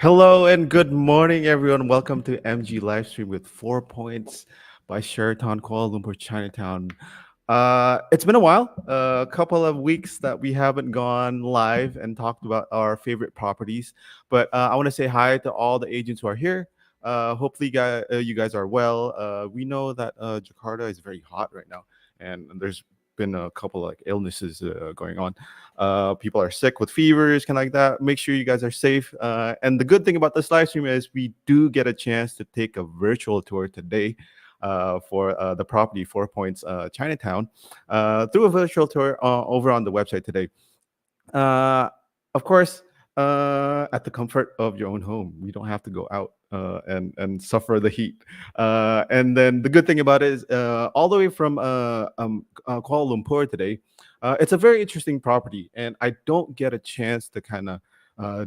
Hello and good morning, everyone. Welcome to MG Livestream with 4 Points by Sheraton Kuala Lumpur Chinatown. It's been a while, a couple of weeks that we haven't gone live and talked about our favorite properties. But I want to say hi to all the agents who are here. Hopefully, you guys are well. We know that Jakarta is very hot right now, and there's been a couple like illnesses going on. People are sick with fevers, kind of like that. Make sure you guys are safe. And the good thing about this live stream is we do get a chance to take a virtual tour today for the property 4 Points Chinatown through a virtual tour over on the website today. Of course, at the comfort of your own home. We don't have to go out and suffer the heat. And then the good thing about it is all the way from Kuala Lumpur today, it's a very interesting property, and I don't get a chance to kind of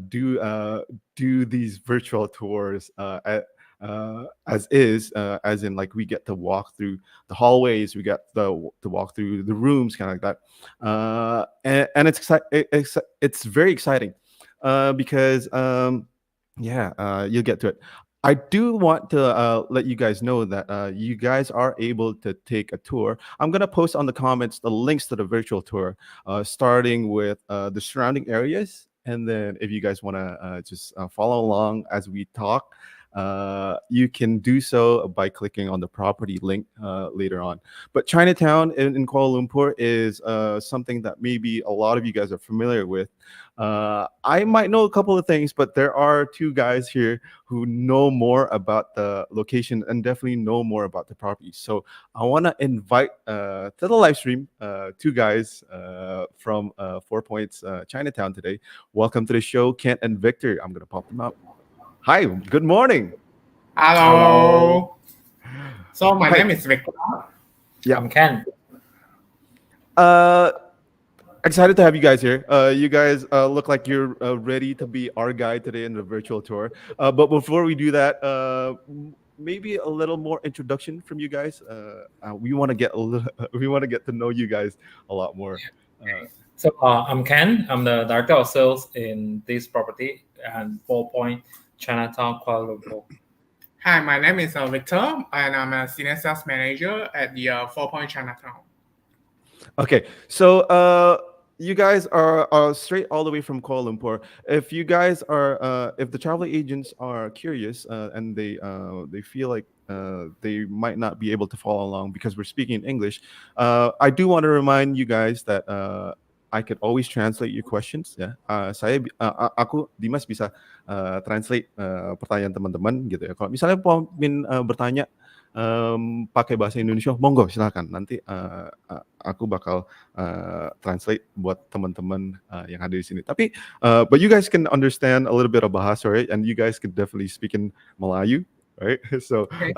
do these virtual tours as in like we get to walk through the hallways, we get to walk through the rooms, kind of like that, and it's very exciting because you'll get to it. I do want to let you guys know that you guys are able to take a tour. I'm going to post on the comments the links to the virtual tour, starting with the surrounding areas. And then if you guys want to just follow along as we talk, you can do so by clicking on the property link later on. But Chinatown in Kuala Lumpur is something that maybe a lot of you guys are familiar with. I might know a couple of things, but there are two guys here who know more about the location and definitely know more about the property. So I want to invite to the live stream two guys from 4 Points Chinatown today. Welcome to the show, Kent and Victor. I'm going to pop them up. Hi, good morning. Hello. So my Hi. name is Victor. Yeah. I'm Ken. excited to have you guys here. You guys look like you're ready to be our guide today in the virtual tour. But before we do that, maybe a little more introduction from you guys. We want to get a little, we want to get to know you guys a lot more. Uh, I'm Ken. I'm the director of sales in this property and 4 Point Chinatown, Kuala Lumpur. Hi, my name is Victor, and I'm a senior sales manager at the 4 Point Chinatown. Okay, so you guys are straight all the way from Kuala Lumpur. If you guys are, if the travel agents are curious and they feel like they might not be able to follow along because we're speaking in English, I do want to remind you guys that I could always translate your questions. Ya, aku Dimas bisa translate pertanyaan teman-teman gitu ya. Kalau misalnya ingin bertanya pakai bahasa Indonesia, monggo silakan. Nanti aku bakal translate buat teman-teman yang ada di sini. Tapi, but you guys can understand a little bit of bahasa, right? And you guys can definitely speak in Melayu, right? So Okay.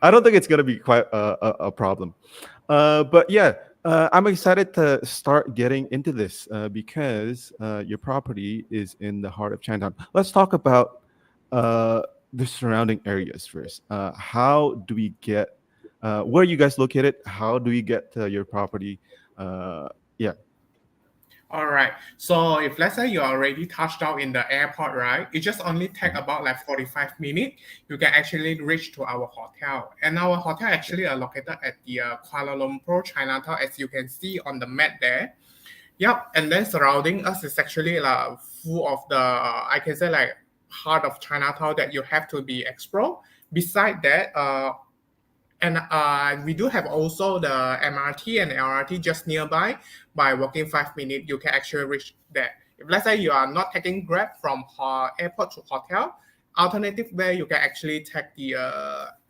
I don't think it's gonna be quite a problem. But yeah, I'm excited to start getting into this because your property is in the heart of Chinatown. Let's talk about uh, the surrounding areas first. How do we get? Where are you guys located? How do we get to your property? Yeah. All right. So if let's say you already touched out in the airport, right? It just only take about like 45 minutes. You can actually reach to our hotel. And our hotel actually are located at the Kuala Lumpur Chinatown, as you can see on the map there. Yep. And then surrounding us is actually full of the, I can say like heart of Chinatown that you have to be explore. Beside that, and we do have also the MRT and LRT just nearby. By walking 5 minutes, you can actually reach there. If let's say you are not taking Grab from airport to hotel, alternative way you can actually take the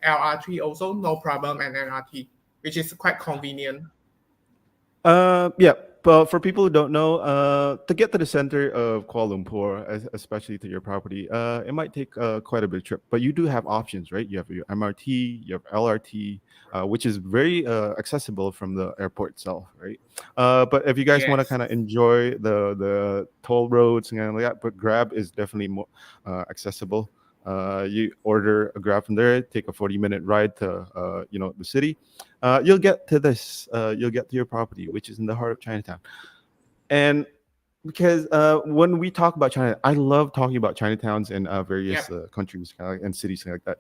LRT also, no problem, and LRT, which is quite convenient. Yeah, but for people who don't know, to get to the center of Kuala Lumpur, especially to your property, it might take quite a bit of trip. But you do have options, right? You have your MRT, you have LRT, which is very accessible from the airport itself, right? But if you guys want to Yes. kind of enjoy the toll roads and kind of like that, but Grab is definitely more accessible. You order a Grab from there, take a 40-minute ride to the city. You'll get to this. You'll get to your property, which is in the heart of Chinatown. And because when we talk about China, I love talking about Chinatowns in various Yep. countries and cities like that.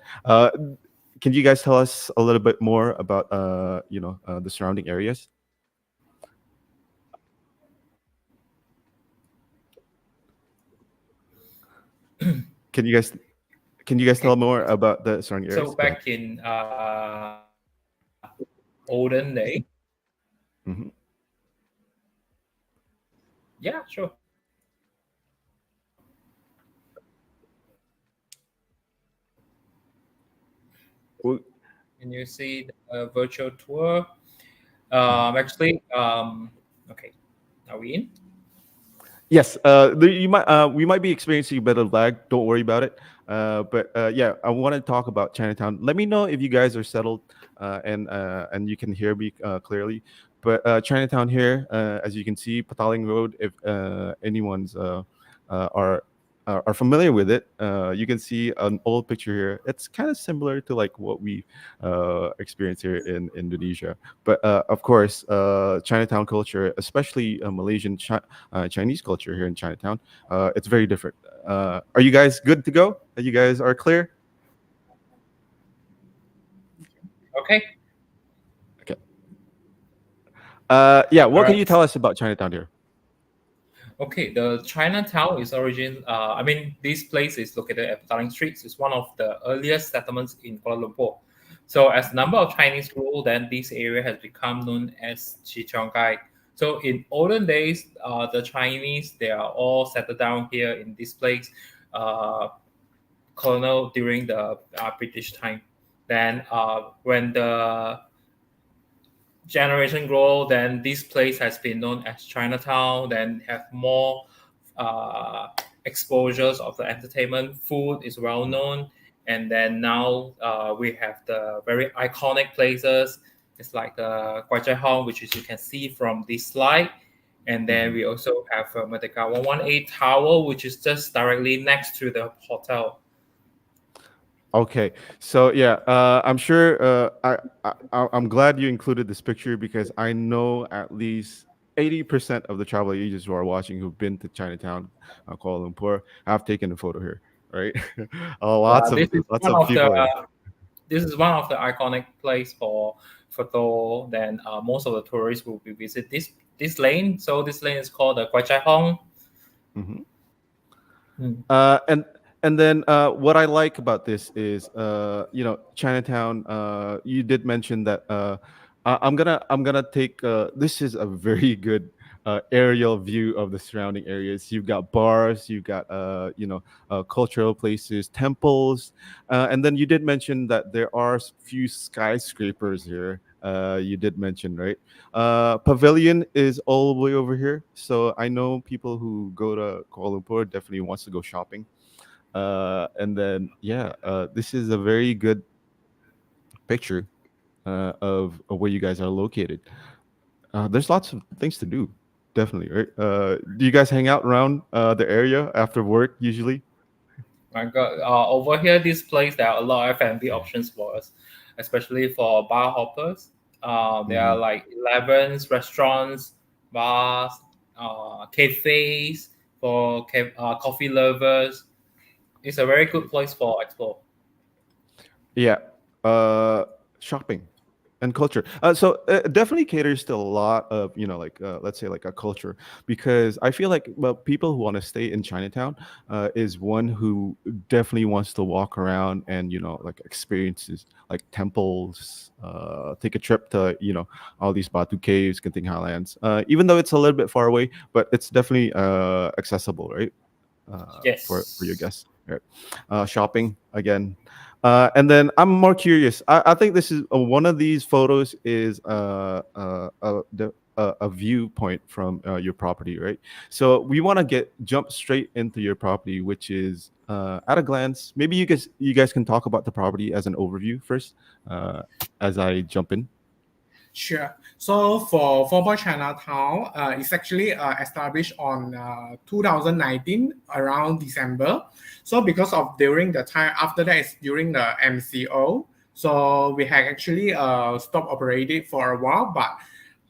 Can you guys tell us a little bit more about the surrounding areas? Can you guys can you guys tell more about the surrounding So areas? Go ahead. back in olden day, Mhm. yeah, sure. Well, Can you see the virtual tour? mhm. Okay, are we in? Yes, you might we might be experiencing a bit of lag. Don't worry about it. But yeah, I want to talk about Chinatown. Let me know if you guys are settled and you can hear me clearly. But Chinatown here, as you can see, Pataling Road. If anyone's uh, are are familiar with it, you can see an old picture here. It's kind of similar to like what we experience here in Indonesia. But of course, Chinatown culture, especially Chinese culture here in Chinatown, it's very different. Are you guys good to go? You guys are clear? Okay, Okay. Yeah. all What can right. you tell us about Chinatown here? Okay, the Chinatown is this place is located at Petaling Street. It's one of the earliest settlements in Kuala Lumpur. So as the number of Chinese grew, then this area has become known as Chichongai. So in olden days, the Chinese, they are all settled down here in this place, uh, colonial during the British time. Then when the generation grow, then this place has been known as Chinatown, then have more uh, exposures of the entertainment. Food is well known. And then now we have the very iconic places. It's like the Kwai Chai Hong, which is you can see from this slide. And then Mhm. we also have Merdeka 118 Tower, which is just directly next to the hotel. Okay, so yeah, I'm sure. I'm glad you included this picture because I know at least 80% of the travel agents who are watching who've been to Chinatown, Kuala Lumpur, have taken a photo here. Right, Yeah, lots of people here. this is one of the iconic place for photo. Then most of the tourists will be visit this lane. So this lane is called the Kwai Chai Hong. Mhm. Mm. And then what I like about this is Chinatown. You did mention that I'm gonna take this is a very good aerial view of the surrounding areas. You've got bars, you've got cultural places, temples, and then you did mention that there are few skyscrapers here. You did mention, right? Pavilion is all the way over here, so I know people who go to Kuala Lumpur definitely wants to go shopping. And then yeah, this is a very good picture of where you guys are located. There's lots of things to do, definitely, right? Do you guys hang out around the area after work usually? My God, over here, this place there are a lot of F&B options for us, especially for bar hoppers. There are Hmm. like 11 restaurants, bars, cafes for coffee lovers. It's a very good place for explore. Yeah, uh, shopping and culture. So definitely caters to a lot of like let's say like a culture because I feel like well, people who want to stay in Chinatown is one who definitely wants to walk around and like experiences like temples, take a trip to all these Batu caves, Genting Highlands. Even though it's a little bit far away, but it's definitely accessible, right? For your Yes. guests. Right. Shopping again, and then I'm more curious. I think this is one of these photos is a viewpoint from your property, right? So we want to get jump straight into your property, which is at a glance. Maybe you guys can talk about the property as an overview first, uh, as I jump in. Sure. So for Four Point Chinatown, it's actually established on 2019 around December. So because of during the time after that is during the MCO, so we had actually stopped operating for a while. But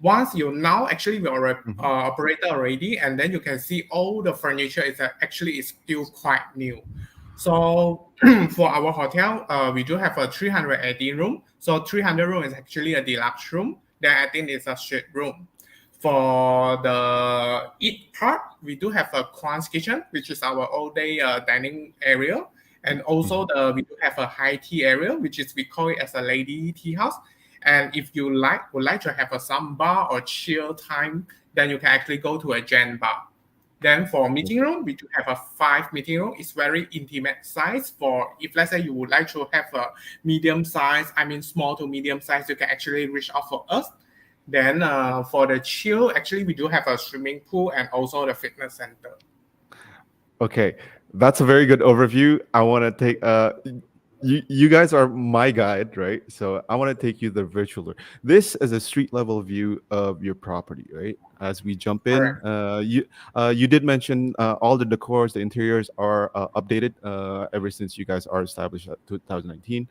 once you now actually we are Hmm. operator already, and then you can see all the furniture is actually is still quite new. So for our hotel, we do have a 380 room. So 300 room is actually a deluxe room. Then I think it's a suite room. For the eat part, we do have a Kwan's kitchen, which is our all day dining area, and also Hmm. we do have a high tea area, which is we call it as a lady tea house. And if you would like to have a some bar or chill time, then you can actually go to a Gen bar. Then for meeting room, we do have a 5 meeting room. It's very intimate size. For if let's say you would like to have a medium size, I mean small to medium size, you can actually reach out for us. Then for the chill, actually we do have a swimming pool and also the fitness center. Okay, that's a very good overview. I want to take you guys are my guide, right? So I want to take you the virtual tour. This is a street level view of your property, right? As we jump in, Correct. you did mention all the decors, the interiors are updated ever since you guys are established at 2019.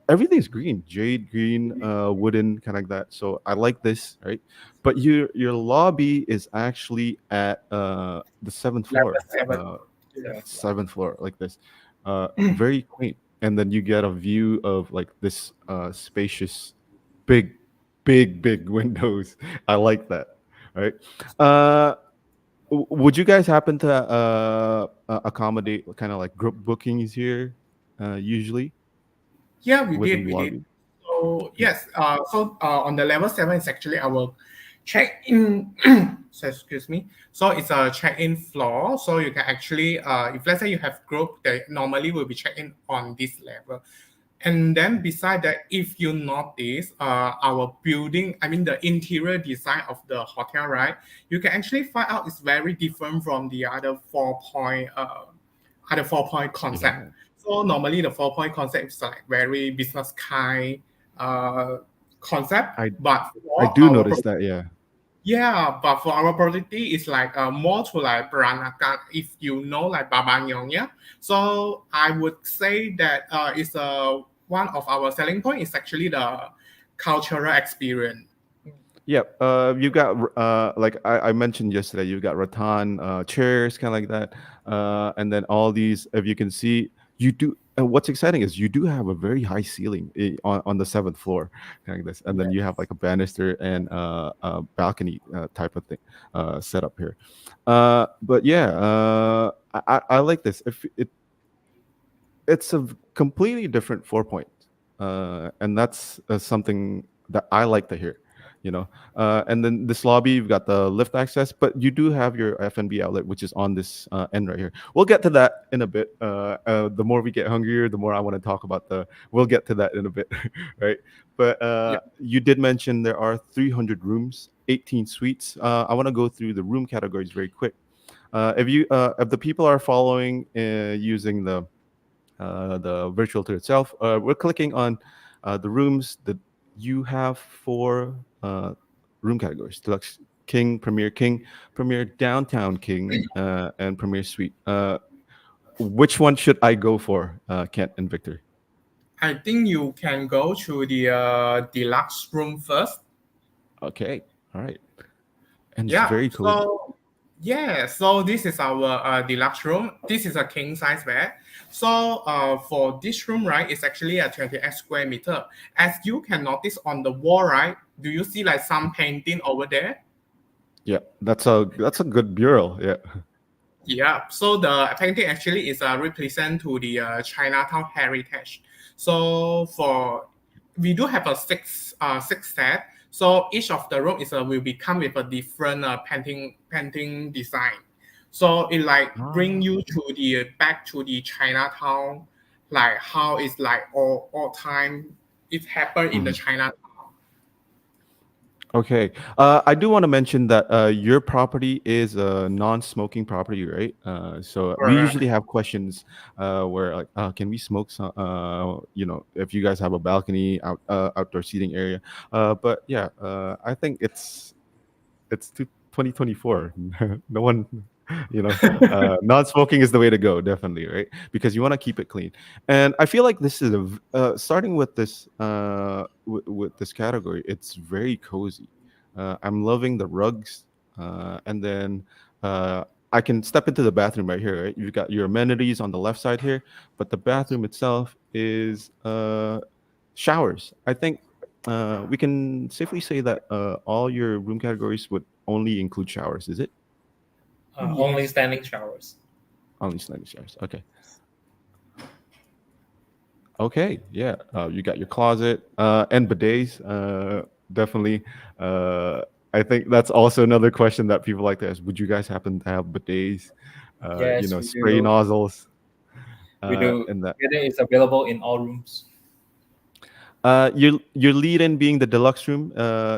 Everything's green, jade green, wooden, kind of like that. So I like this, right? But your lobby is actually at the seventh Level floor. 7. So, Yes. Seventh floor, like this. Very quaint. And then you get a view of like this spacious, big, big windows. I like that. Right. Uh, would you guys happen to accommodate kind of like group bookings here usually Yeah, we within did. the We did. lobby? So Yeah. yes, on the level 7 is actually our check-in. So excuse me. So it's a check-in floor. So you can actually, if let's say you have group, they normally will be check-in on this level. And then beside that, if you notice, our building, I mean the interior design of the hotel, right? You can actually find out it's very different from the other 4 point concept. Yeah. So normally the 4 point concept is like very business kind uh, concept, I but I for do our notice that. Yeah. Yeah, but for our property, it's like more to like Peranakan. If you know like Babanyong, yeah. So I would say that it's one of our selling point is actually the cultural experience. Yeah, you got like I mentioned yesterday, you got rattan chairs, kind of like that, and then all these. If you can see, you do. And what's exciting is you do have a very high ceiling on the seventh floor, kind of like this, and then you have like a banister and a balcony type of thing set up here. But yeah, I like this. If it's a completely different 4 point, and that's something that I like to hear. You know, and then this lobby, you've got the lift access, but you do have your F&B outlet, which is on this end right here. We'll get to that in a bit. The more we get hungrier, the more I want to talk about the. We'll get to that in a bit, right? But Yeah. you did mention there are 300 rooms, 18 suites. I want to go through the room categories very quick. If the people are following using the virtual tour itself. We're clicking on the rooms that you have for room categories: deluxe king, premier downtown king, and premier suite. Which one should I go for, Kent and Victor? I think you can go to the deluxe room first. Okay, all right, and it's Yeah. very cozy. So yeah. So this is our deluxe room. This is a king size bed. So for this room, right, it's actually a 28 square meter. As you can notice on the wall, right, do you see like some painting over there? Yeah, that's a good bureau. Yeah. Yeah, so the painting actually is a represent to the Chinatown heritage. So for we do have a six set. So each of the room is will be come with a different painting design. So it like bring Ah. you to the back to the Chinatown, like how it's like all time it happened in the Mhm. China. Okay. I do want to mention that your property is a non-smoking property, right? So we usually Correct. have questions where like, can we smoke some, if you guys have a balcony outdoor seating area. But yeah, I think it's 2024. No one, you know, non-smoking is the way to go, definitely, right? Because you want to keep it clean. And I feel like this is starting with this with this category. It's very cozy. I'm loving the rugs, and then I can step into the bathroom right here. Right, you've got your amenities on the left side here, but the bathroom itself is showers. I think we can safely say that all your room categories would only include showers. Is it? Only Yes. standing showers. Only standing showers. Okay. Okay. Yeah. You got your closet and bidets. Definitely. Uh, I think that's also another question that people like to ask. Would you guys happen to have bidets? Yes, we Spray do. nozzles. We do. And that. It is available in all rooms. Your lead in being the deluxe room.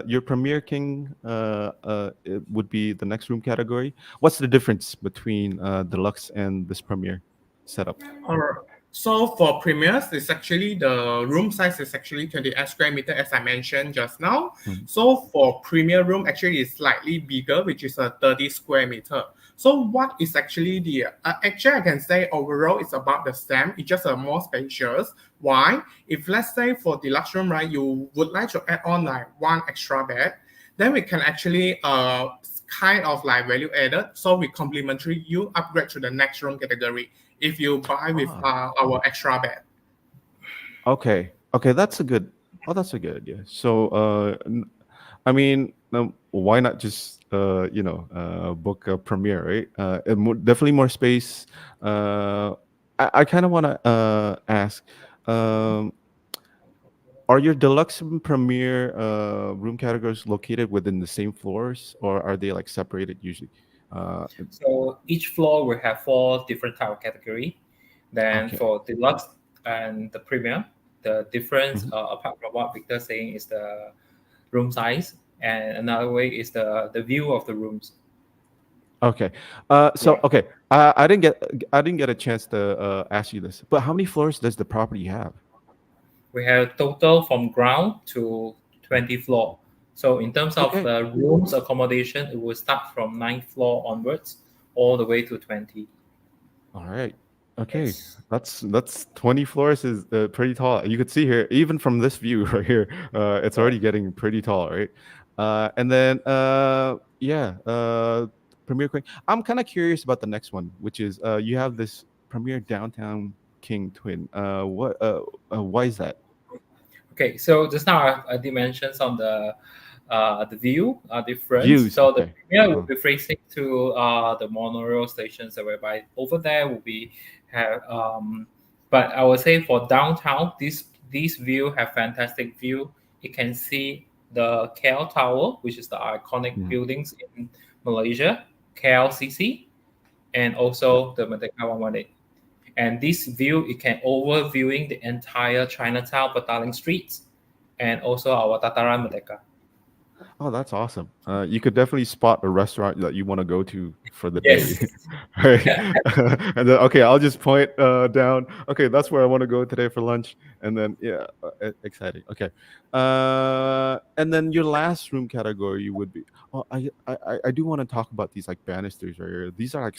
Your premier king it would be the next room category. What's the difference between deluxe and this premier setup? Alright. So for premiers, it's actually the room size is actually 28 square meter as I mentioned just now. Mhm. So for premier room actually is slightly bigger, which is a 30 square meter. So what is actually the actually I can say overall it's about the same. It's just a more spacious. Why? If let's say for deluxe room, right, you would like to add on like one extra bed, then we can actually kind of like value added. So we complimentary you upgrade to the next room category if you buy with Ah, our extra bed. okay. Okay, that's a good. Oh, that's a good idea. So, I mean, why not just book a premiere, right? Definitely more space. I kind of want to ask, um, are your deluxe and premier room categories located within the same floors, or are they like separated usually? Uh, So each floor will have four different type of category. Then okay. for deluxe and the premium, the difference Mhm. apart from what Victor saying is the room size, and another way is the view of the rooms. Okay. Yeah, Okay. I didn't get a chance to ask you this, but how many floors does the property have? we have total from ground to 20 floor. So in terms of Okay. the rooms accommodation, it will start from ninth floor onwards, all the way to 20. All right. Okay. Yes. That's 20 floors is pretty tall. You could see here, even from this view right here, it's Right. already getting pretty tall, right? And then yeah, Premier Queen. I'm kind of curious about the next one, which is you have this Premier Downtown King Twin. Why is that? Okay, so just now I did mention on the view difference. Views. So the Okay. premier will Uh-huh. be facing to the monorail stations, whereby over there will be have. But I would say for downtown, this view have fantastic view. You can see the KL Tower, which is the iconic Mhm. buildings in Malaysia, KLCC, and Yeah. also the Merdeka 118. And this view, it can overviewing the entire Chinatown, Petaling streets, and also our Tataran Merdeka. Oh, that's awesome. You could definitely spot a restaurant that you want to go to for the day. Yes. Right? And then, okay, I'll just point down. Okay, that's where I want to go today for lunch. And then, yeah, exciting. Okay. And then your last room category would be, oh, I do want to talk about these like banisters right here. These are like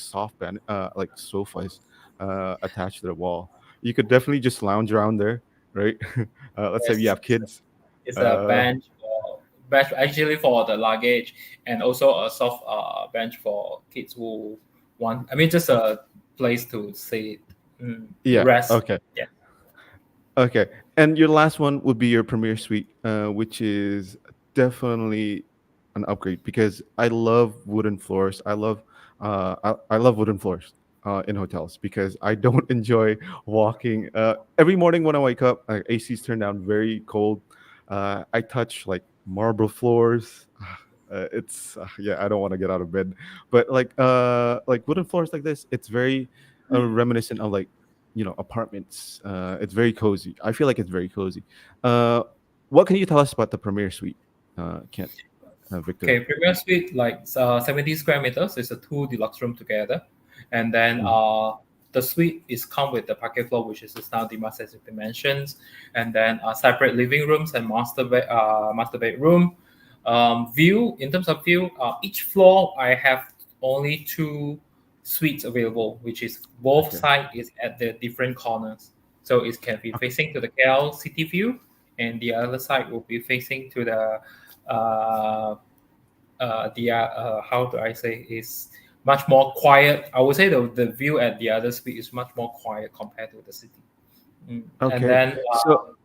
like sofas attached to the wall. You could definitely just lounge around there, right? Let's say you Yes. have kids. It's a Uh, bench actually for the luggage, and also a soft bench for kids who want. I mean, just a place to sit, yeah. rest. Okay. Yeah. Okay, and your last one would be your Premier Suite, which is definitely an upgrade because I love wooden floors. I love wooden floors in hotels because I don't enjoy walking. Every morning when I wake up, AC's turned down, very cold. I touch like marble floors. It's yeah, I don't want to get out of bed, but like wooden floors like this, it's very reminiscent of like apartments. It's very cozy. I feel like it's very cozy. uh what can you tell us about the Premier Suite, Kent, Victor? Okay, Premier Suite like 70 square meters. It's a two deluxe room together, and then Mm, the suite is come with the parquet floor, which is the standard as dimensions, and then separate living rooms and master bedroom. View in terms of view, each floor I have only two suites available, which is both okay. side is at the different corners, so it can be Okay. facing to the KL city view, and the other side will be facing to the uh, how do I say is much more quiet. I would say the view at the other suite is much more quiet compared to the city. And Okay, then so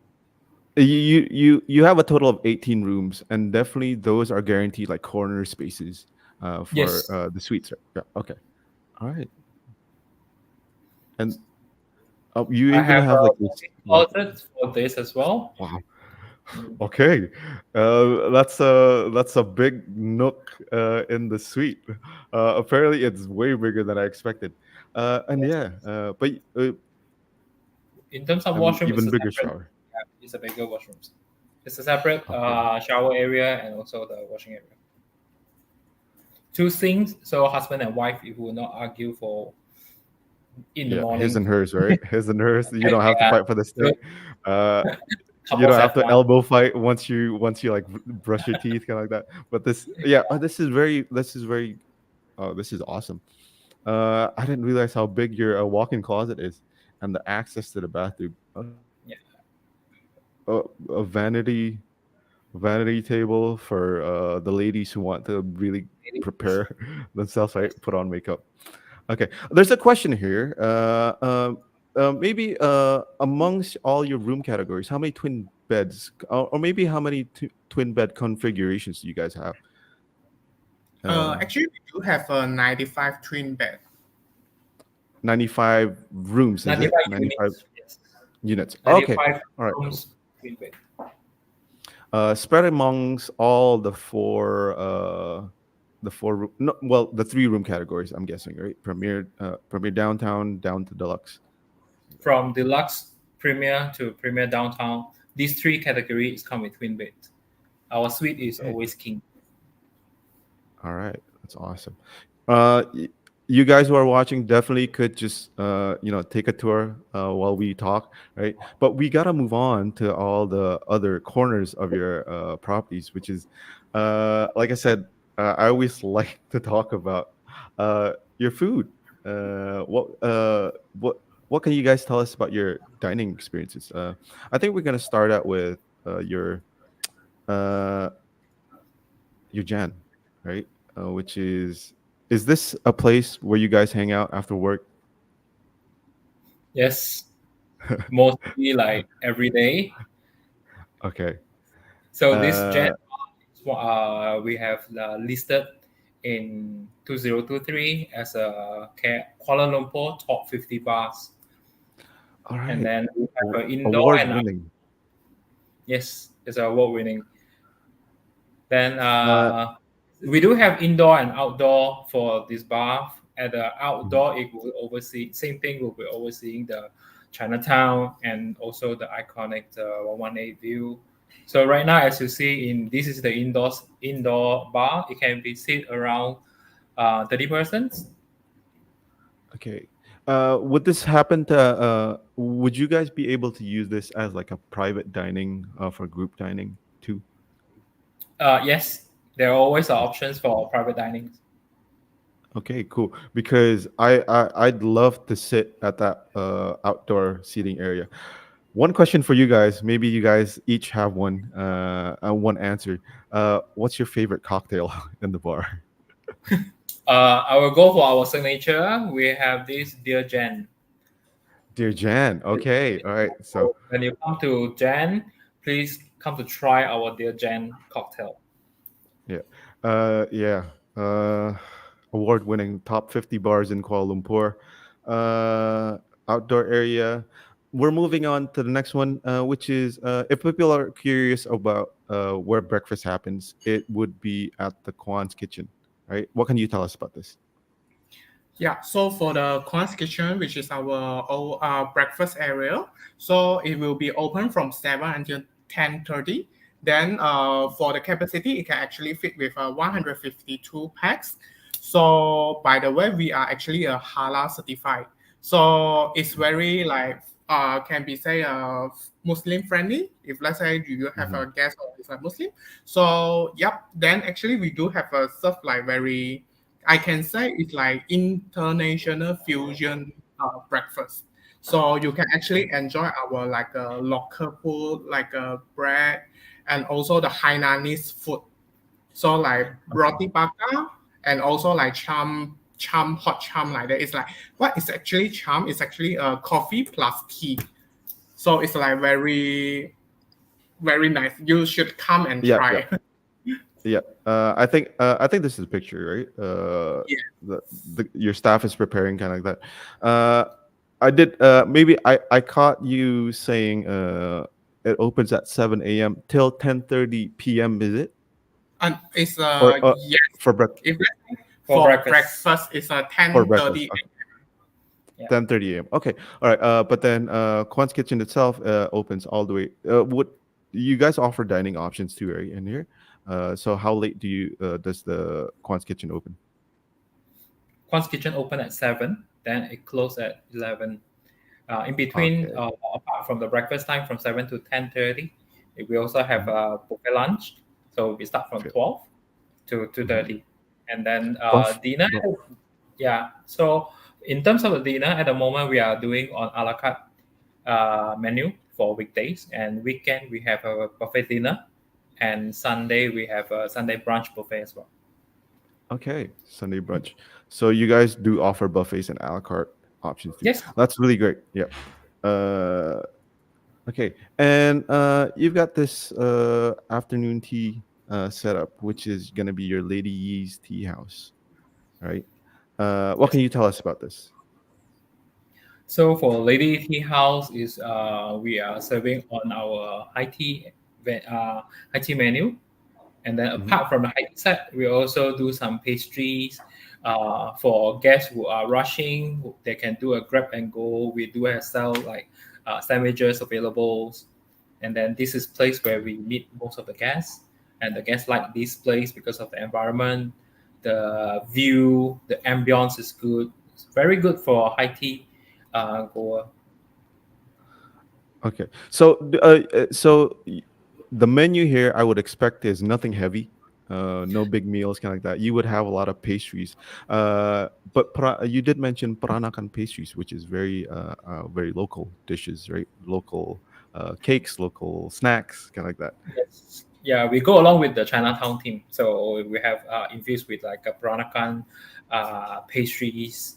you have a total of 18 rooms, and definitely those are guaranteed like corner spaces for yes, the suites, right? Yeah. Okay. All right. And you I even have have a like this walk-in walk. closet for this as well. Wow. Mm, Okay, that's a big nook in the suite. Apparently, it's way bigger than I expected. And yes. yeah, but In terms of an washroom, it's even a bigger separate. shower. Yeah, it's a bigger washrooms. It's a separate Okay. shower area and also the washing area. Two sinks, so husband and wife, you will not argue for in the Yeah, his morning. and hers, right? His and hers. You don't have to Yeah, fight for the good. sink. Uh, you Couples don't have have to one. elbow fight once you like brush your teeth, kind of like that. But this, yeah, this is very. Oh, this is awesome. I didn't realize how big your walk-in closet is, and the access to the bathroom. Okay, Yeah. a vanity table for the ladies who want to really prepare themselves, right? Put on makeup. Okay, there's a question here. Maybe amongst all your room categories, how many twin beds, or maybe how many twin bed configurations do you guys have? Uh, Actually, we do have a 95 twin bed. 95 rooms, is it? 95 95 units. Yes. units. Okay, 95 all right, cool. rooms twin bed. Spread amongst all the four room, no, well, the three room categories, I'm guessing, right? Premier downtown down to deluxe. From deluxe, premier to premier downtown, these three categories come with twin beds. Our suite is Okay. always king. All right, that's awesome. Uh, y- you guys who are watching definitely could just take a tour while we talk, right? But we gotta move on to all the other corners of your properties, which is like I said, I always like to talk about your food. What can you guys tell us about your dining experiences? I think we're gonna start out with uh, your Jan, right? Which is this a place where you guys hang out after work? Yes, mostly like every day. Okay. So this Gen Uh, we have listed in 2023 as a Kuala Lumpur top 50 bars, all and right. then we have an indoor Award and winning. yes, it's a award winning. Then Uh, we do have indoor and outdoor for this bar. At the mhm. outdoor, it will oversee same thing. Will be overseeing the Chinatown and also the iconic 118 view. So right now, as you see, in this is the indoor bar. It can be sit around 30 persons. Okay. Would this happen to? Would you guys be able to use this as like a private dining for group dining too? Yes, there are always options for private dining. Okay, cool. Because I'd love to sit at that outdoor seating area. One question for you guys. Maybe you guys each have one answer. What's your favorite cocktail in the bar? I will go for our signature. We have this Dear Jen. Dear Jan. Okay, all right. So So when you come to Jen, please come to try our Dear Jen cocktail. yeah, yeah. Uh, Award-winning top 50 bars in Kuala Lumpur. Outdoor area. We're moving on to the next one, which is if people are curious about where breakfast happens, it would be at the Kwan's Kitchen, right? What can you tell us about this? Yeah, so for the Quan's Kitchen, which is our breakfast area, so it will be open from 7 until 10:30. Then for the capacity, it can actually fit with 152 packs. So by the way, we are actually a halal certified. So it's very like can be say Muslim friendly. If let's say you have Hmm. a guest or is a Muslim, so yep. Then actually we do have a stuff like very I can say it's like international fusion breakfast. So you can actually enjoy our like local food, like bread, and also the Hainanese food. So like Okay. roti bakar and also like cham hot cham like that. It's like what is actually cham? It's actually coffee plus tea. So it's like very nice. You should come and Yeah, yeah, try. yeah. I think this is a picture, right? Yeah. Your staff is preparing kind of like that. I did. Maybe I caught you saying it opens at 7 a.m. till 10:30 p.m. Is it? And it's Or yes. for breakfast? If For for breakfast. breakfast, it's For breakfast. 10:30. Okay. Yeah. 10:30 a.m. Okay. All right. But then Quant's Kitchen itself opens all the way. Would you guys offer dining options too, right? In here. So how late does the Quant's Kitchen open? Quan's Kitchen open at 7, then it close at 11. In between, Okay. apart from the breakfast time from 7 to 10:30, we also have Mhm. a buffet lunch. So we start from Okay. 12 to Mhm. 2:30. And then dinner, Buff. yeah. So in terms of the dinner, at the moment we are doing on a la carte menu for weekdays, and weekend we have a buffet dinner, and Sunday we have a Sunday brunch buffet as well. Okay. Sunday brunch. So you guys do offer buffets and a la carte options too. Yes. That's really great. Yeah. Uh, okay. And you've got this afternoon tea setup, which is gonna be your Lady Yee's Tea House, right? What Yes. can you tell us about this? So for Lady Tea House is we are serving on our high tea menu, and then Hmm. apart from the high tea set, we also do some pastries. For guests who are rushing, they can do a grab and go. We do have sell like sandwiches available, and then this is place where we meet most of the guests, and the guests like this place because of the environment. The view, the ambience is good. It's very good for high tea goer. Okay. The menu here I would expect is nothing heavy. No big meals, kind of like that. You would have a lot of pastries. But you did mention peranakan pastries, which is very local dishes, right? Local cakes, local snacks, kind of like that. Yes. Yeah, we go along with the Chinatown team. So we have infused with like a Peranakan pastries,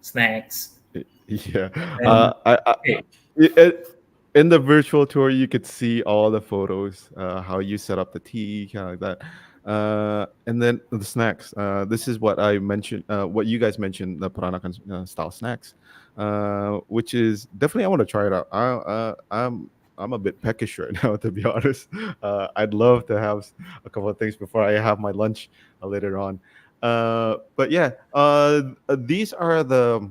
snacks, Yeah. and I okay. it, in the virtual tour, you could see all the photos, how you set up the tea, kind of like that. And then the snacks. This is what I mentioned, what you guys mentioned, the Peranakan style snacks, which is definitely I want to try it out. I'm a bit peckish right now, to be honest. I'd love to have a couple of things before I have my lunch later on. But yeah, these are the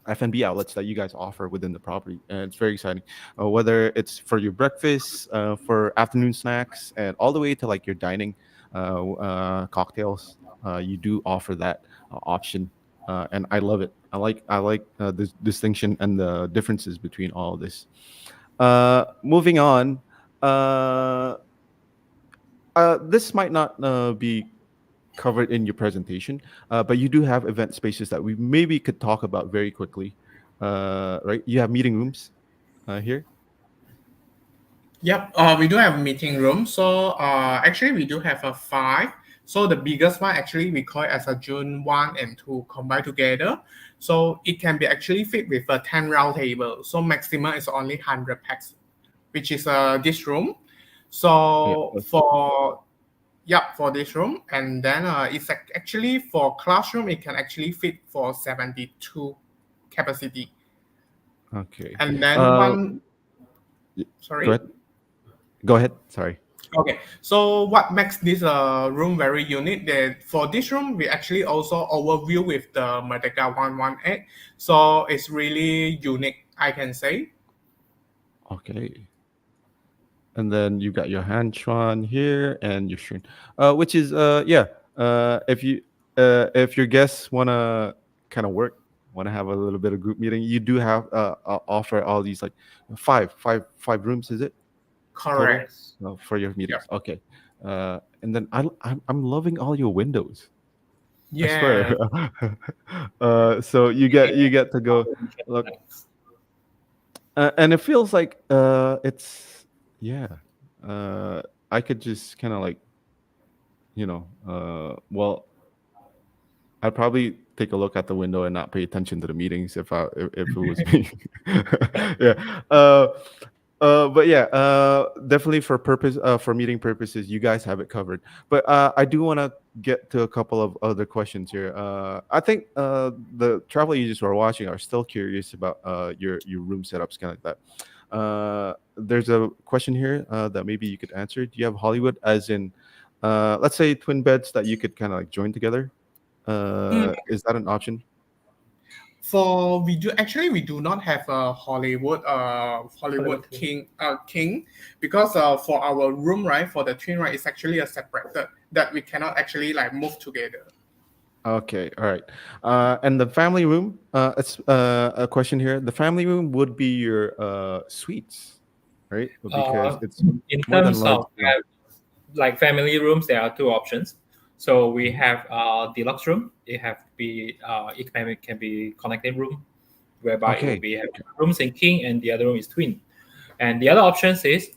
F&B outlets that you guys offer within the property, and it's very exciting. Whether it's for your breakfast, for afternoon snacks, and all the way to like your dining cocktails, you do offer that option, and I love it. I like the distinction and the differences between all of this. Moving on, uh, this might not be covered in your presentation, but you do have event spaces that we maybe could talk about very quickly. Right? You have meeting rooms here. Yep, we do have a meeting room. So actually, we do have a five. So the biggest one actually we call it as a June 1 and 2 combined together. So it can be actually fit with a 10 round table. So maximum is only 100 packs, which is this room. Yeah. So for this room, and then it's actually for classroom, it can actually fit for 72 capacity. Okay. And then Uh, one, y- Go sorry. ahead. Go ahead. Sorry. Okay, so what makes this room very unique? That for this room, we actually also overview with the Merdeka 118. So it's really unique, I can say. Okay. And then you got your Hanchuan here and your Shun, which is yeah. If your guests wanna kind of work, want to have a little bit of group meeting, you do have offer all these like five rooms. Is it total Correct. Yes. for your Yep. meetings? Okay. And then I'm loving all your windows. I swear. Yeah. So you get to go Combination look, lights. and it feels like it's yeah. Uh, I could just kind of like well, I'd probably take a look at the window and not pay attention to the meetings if it was me. Yeah. But yeah, definitely for meeting purposes, you guys have it covered. But I do want to get to a couple of other questions here. I think the travel agents who are watching are still curious about your room setups, kind of like that. There's a question here that maybe you could answer. Do you have Hollywood, as in, let's say twin beds that you could kind of like join together? Is that an option? For we do not have a Hollywood Hollywood team. king, because for our room, right, for the twin, right, it's actually a separated that we cannot actually like move together. Okay, all right. And the family room, it's a question here. The family room would be your suites, right? Because Uh, it's in more than terms large of enough. like family rooms, there are two options. So we have deluxe room. It can be connected room, whereby it will Okay, be have rooms in king and the other room is twin. And the other options is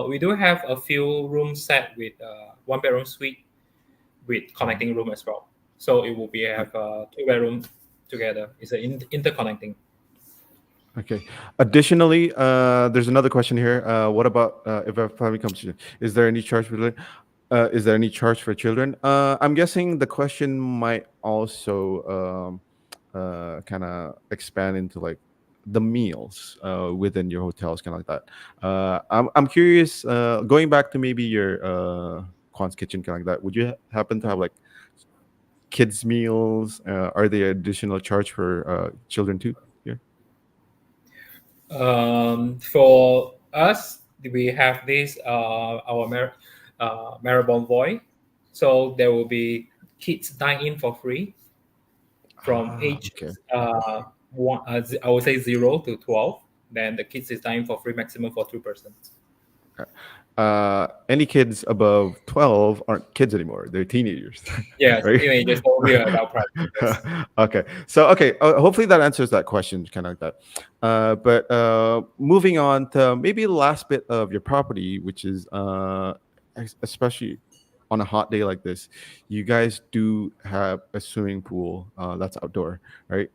we do have a few rooms set with one bedroom suite with mhm, connecting room as well. So it will be uh, have two bedroom together. It's an interconnecting. okay. Additionally, there's another question here. What about if a family comes to you? Is there any charge for children? Is there any charge for children? I'm guessing the question might also kind of expand into like the meals within your hotels, kind of like that. I'm curious. Going back to maybe your Kwan's kitchen, kind of like that. Would you happen to have like kids meals? Are there additional charge for children too? Here. For us, we have this Maribon Voy. So there will be kids dine in for free from Ah, age okay. I would say 0 to 12. Then the kids is dine in for free, maximum for 2 persons. Any kids above 12 aren't kids anymore. They're teenagers, Yes, right? teenagers will be adult price. Yes. Okay. So, okay. Hopefully that answers that question, kind of like that. But moving on to maybe the last bit of your property, which is especially on a hot day like this, you guys do have a swimming pool that's outdoor, right?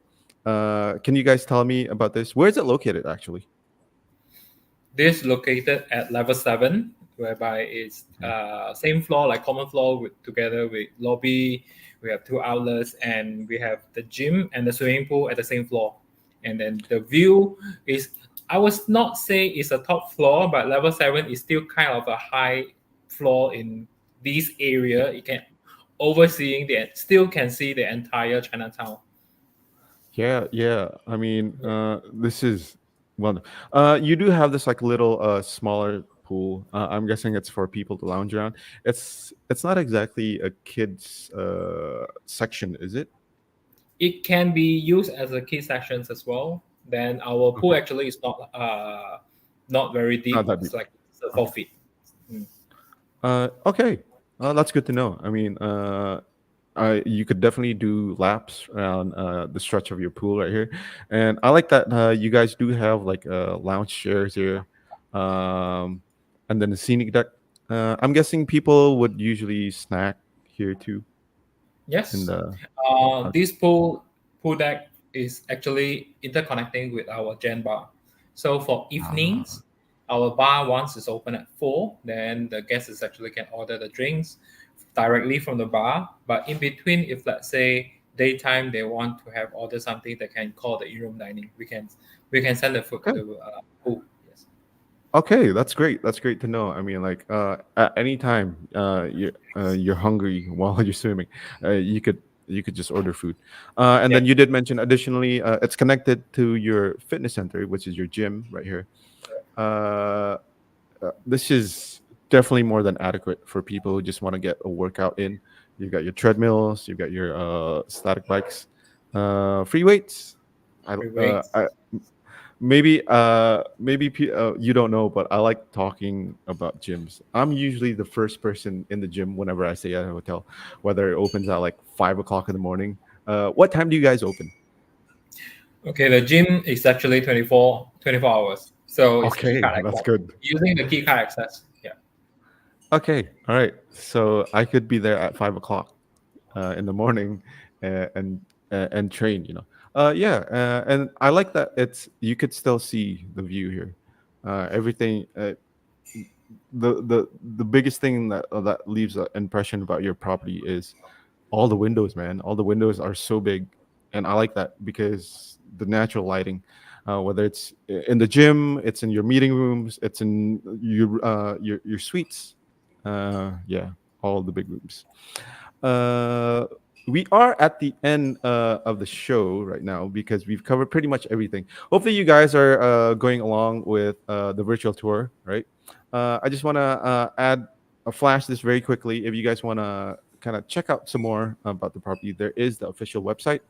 Can you guys tell me about this? Where is it located, actually? This located at level 7, whereby it's same floor like common floor with together with lobby. We have 2 outlets and we have the gym and the swimming pool at the same floor. And then the view is, I would not say it's a top floor, but level 7 is still kind of a high floor in this area. You can overseeing the still can see the entire Chinatown. Yeah, yeah. I mean, this is well. You do have this like little smaller pool. I'm guessing it's for people to lounge around. It's not exactly a kids section, is it? It can be used as a key sections as well. Then our pool Okay, actually is not very not deep. that deep. It's like four Okay. feet. Mm. Okay. That's good to know. I mean, you could definitely do laps around the stretch of your pool right here, and I like that you guys do have like lounge chairs here, um, and then the scenic deck. I'm guessing people would usually snack here too in Yes. the. Okay. This pool deck is actually interconnecting with our Gen bar. So for Ah, evenings, our bar once is open at 4, then the guests actually can order the drinks directly from the bar. But in between, if let's say daytime they want to have order something, they can call the in-room dining. We can send the food to okay. the pool. Yes. Okay, that's great. That's great to know. I mean, like at any time you're hungry while you're swimming, you could just order food. And Yeah. then you did mention additionally, it's connected to your fitness center, which is your gym right here. Uh, this is definitely more than adequate for people who just want to get a workout in. You've got your treadmills, you've got your static bikes, free weights. Free weights. I maybe you don't know, but I like talking about gyms. I'm usually the first person in the gym whenever I stay at a hotel, whether it opens at like 5 o'clock in the morning. What time do you guys open? Okay, the gym is actually 24 hours. So it's key Okay, card that's access. good. Using the key card access. Yeah. Okay, all right. So I could be there at 5 o'clock in the morning and train. Yeah, and I like that you could still see the view here. Everything. The biggest thing that leaves an impression about your property is all the windows, man. All the windows are so big, and I like that because the natural lighting, whether it's in the gym, it's in your meeting rooms, it's in your suites, yeah, all the big rooms. Uh, we are at the end of the show right now because we've covered pretty much everything. Hopefully, you guys are going along with the virtual tour, right? I just want to add a flash this very quickly. If you guys want to kind of check out some more about the property, there is the official website.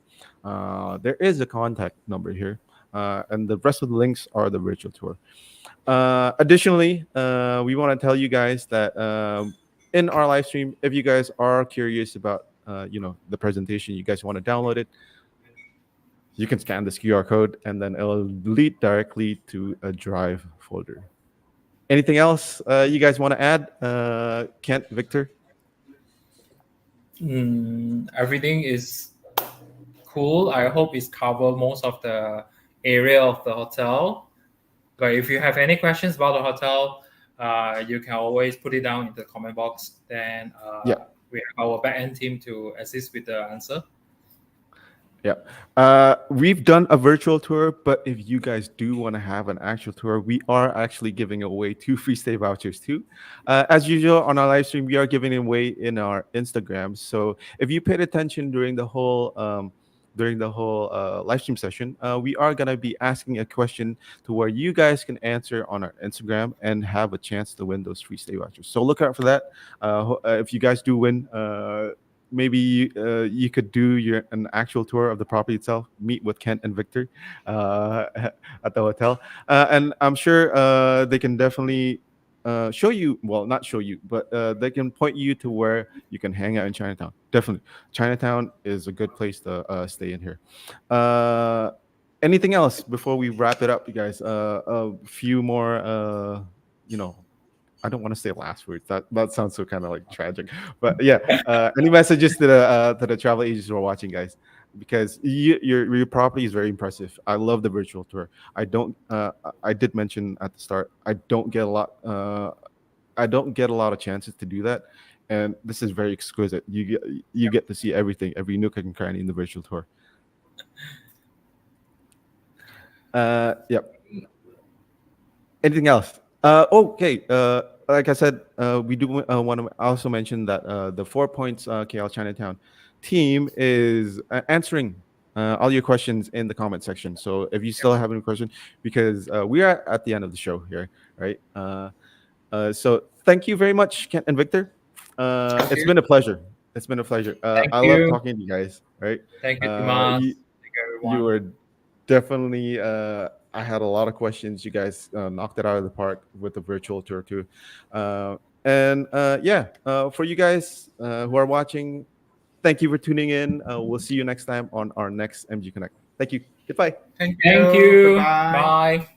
There is a contact number here, and the rest of the links are the virtual tour. Additionally, we want to tell you guys that in our live stream, if you guys are curious about the presentation, you guys want to download it, you can scan this QR code, and then it'll lead directly to a Drive folder. Anything else you guys want to add, Kent, Victor? Everything is cool. I hope it's covered most of the area of the hotel. But if you have any questions about the hotel, you can always put it down in the comment box. Then Yeah. we have our back end team to assist with the answer. Yeah. We've done a virtual tour, but if you guys do want to have an actual tour, we are actually giving away 2 free stay vouchers too. As usual on our live stream, we are giving away in our Instagram. So if you paid attention during the whole during the whole live stream session, we are gonna be asking a question to where you guys can answer on our Instagram and have a chance to win those free stay vouchers. So look out for that. If you guys do win, maybe you could do an actual tour of the property itself, meet with Kent and Victor uh, at the hotel, and I'm sure they can definitely show you, well, not show you, but they can point you to where you can hang out in Chinatown. Definitely, Chinatown is a good place to stay in here. uh Anything else before we wrap it up, you guys? A few more you know, I don't want to say last words. That sounds so kind of like tragic. But yeah, any messages to the travel agents who are watching, guys? Because your property is very impressive. I love the virtual tour. I don't. I did mention at the start. I don't get a lot. I don't get a lot of chances to do that, and this is very exquisite. You get to see everything, every nook and cranny in the virtual tour. Yep. Anything else? Okay. Like I said, we do want to also mention that the 4 Points KL Chinatown team is answering all your questions in the comment section. So if you still have any question, because we are at the end of the show here, right? So thank you very much, Kent and Victor. Thank It's you. been a pleasure. It's been a pleasure. Thank I love you. talking to you guys. Right? Thank you, Uh, Timas. you Thank you, you everyone. were definitely. I had a lot of questions. You guys knocked it out of the park with the virtual tour too. Uh, and yeah, for you guys who are watching, thank you for tuning in. We'll see you next time on our next MG Connect. Thank you. Goodbye. Thank Thank you. you. Goodbye. Bye.